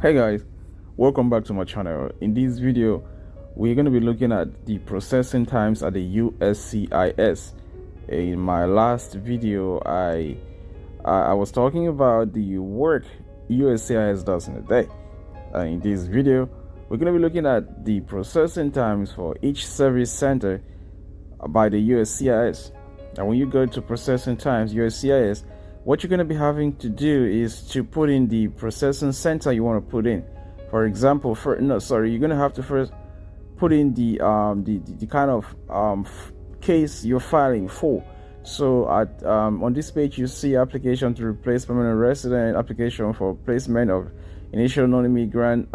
Hey guys, welcome back to my channel. In this video we're going to be looking at the processing times at the USCIS. In my last video I was talking about the work USCIS does in a day. In this video we're going to be looking at the processing times for each service center by the USCIS. And when you go to processing times USCIS, what you're going to be having to do is to put in the processing center you want to put in. For example, you're going to have to first put in the kind of case you're filing for. So on this page you see application to replace permanent resident, application for placement of initial non-immigrant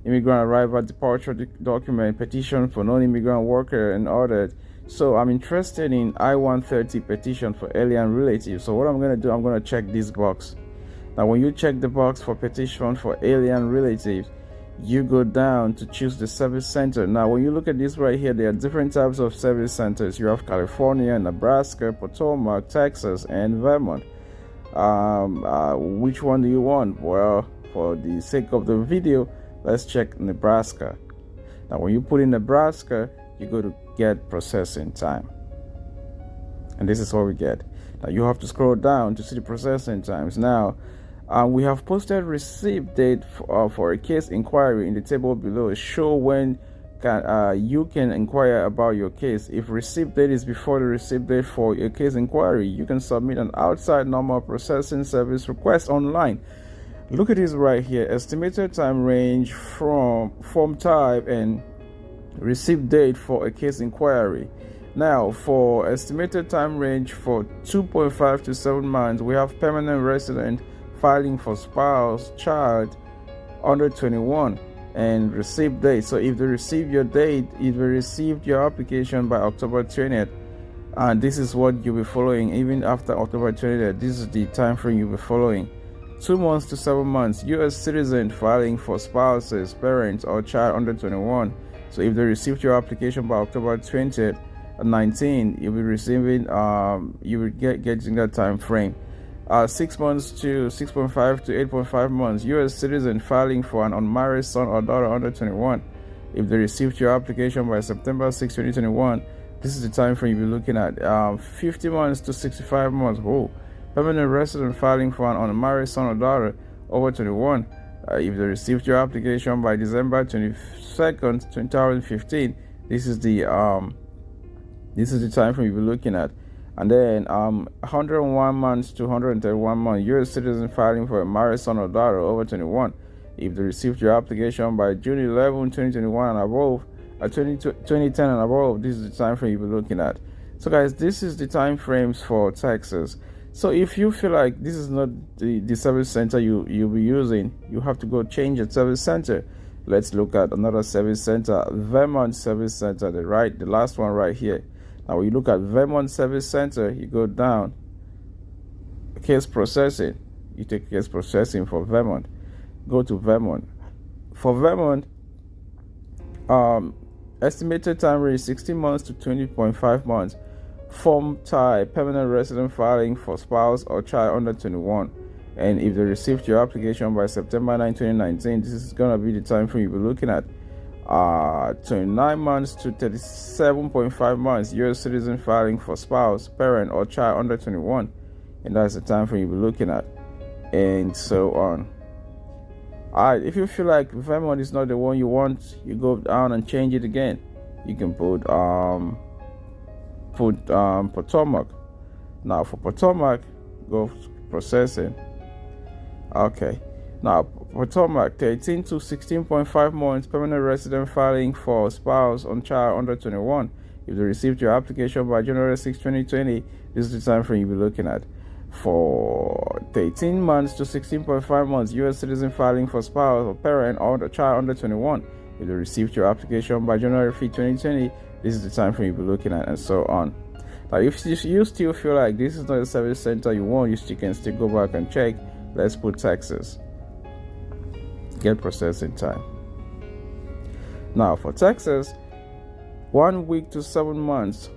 immigrant arrival departure document, petition for non-immigrant worker, and others. So I'm interested in I-130 petition for alien relatives. So what I'm going to do, I'm going to check this box. Now when you check the box for petition for alien relatives, you go down to choose the service center. Now when you look at this right here, there are different types of service centers. You have California, Nebraska, Potomac, Texas, and Vermont. Which one do you want? Well, for the sake of the video, let's check Nebraska. Now when you put in Nebraska, you go to get processing time, and this is what we get. Now you have to scroll down to see the processing times. Now we have posted receipt date for a case inquiry in the table below. Show when you can inquire about your case. If receipt date is before the receipt date for your case inquiry, you can submit an outside normal processing service request online. Look at this right here. Estimated time range from form type and receipt date for a case inquiry. Now for estimated time range for 2.5 to 7 months, we have permanent resident filing for spouse, child under 21, and receipt date. So if they receive your date, if they received your application by October 20th, and this is what you'll be following. Even after October 20th, this is the time frame you'll be following. 2 months to 7 months, US citizen filing for spouses, parents, or child under 21. So if they received your application by October 20th, 19, you'll be receiving, you will getting that time frame. 6 months to 6.5 to 8.5 months, US citizen filing for an unmarried son or daughter under 21. If they received your application by September 6, 2021, this is the time frame you'll be looking at. 50 months to 65 months. Whoa. Permanent resident filing for an unmarried son or daughter over 21. If they received your application by December 22nd, 2015, this is the time frame you'll be looking at. And then 101 months to 131 months, US citizen filing for a married son or daughter over 21. If they received your application by June 11, 2021 and above, 2010 and above, this is the time frame you'll be looking at. So guys, this is the time frames for Texas. So if you feel like this is not the service center you'll be using, you have to go change the service center. Let's look at another service center, Vermont Service Center, the last one right here. Now when you look at Vermont Service Center, you go down, case processing. You take case processing for Vermont. Go to Vermont. For Vermont, estimated time range 16 months to 20.5 months. Form type, permanent resident filing for spouse or child under 21. And if they received your application by September 9, 2019, this is going to be the time frame you'll be looking at. 29 months to 37.5 months, US citizen filing for spouse, parent, or child under 21. And that's the time frame you'll be looking at. And so on. Alright, if you feel like Vermont is not the one you want, you go down and change it again. You can put Potomac. Now for Potomac, go processing. Okay, now Potomac, 13 to 16.5 months, permanent resident filing for spouse on child under 21. If they received your application by January 6, 2020, this is the time frame you'll be looking at. For 13 months to 16.5 months, US citizen filing for spouse or parent or the child under 21. If they received your application by January 5, 2020, this is the time frame you'll be looking at, and so on. Now if you still feel like this is not a service center you want, you can still go back and check. Let's put Texas. Get processing time. Now for Texas, 1 week to 7 months.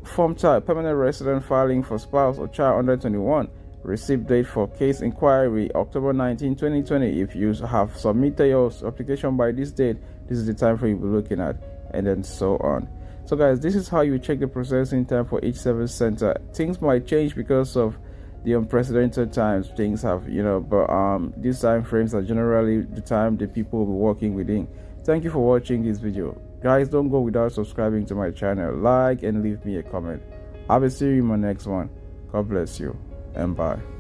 Form type, permanent resident filing for spouse or child under 21. Receipt date for case inquiry October 19, 2020. If you have submitted your application by this date, this is the time frame you'll be looking at, and then so on. So guys, this is how you check the processing time for each service center. Things might change because of the unprecedented times things have, but these time frames are generally the time the people will be working within. Thank you for watching this video. Guys, don't go without subscribing to my channel. Like and leave me a comment. I will see you in my next one. God bless you and bye.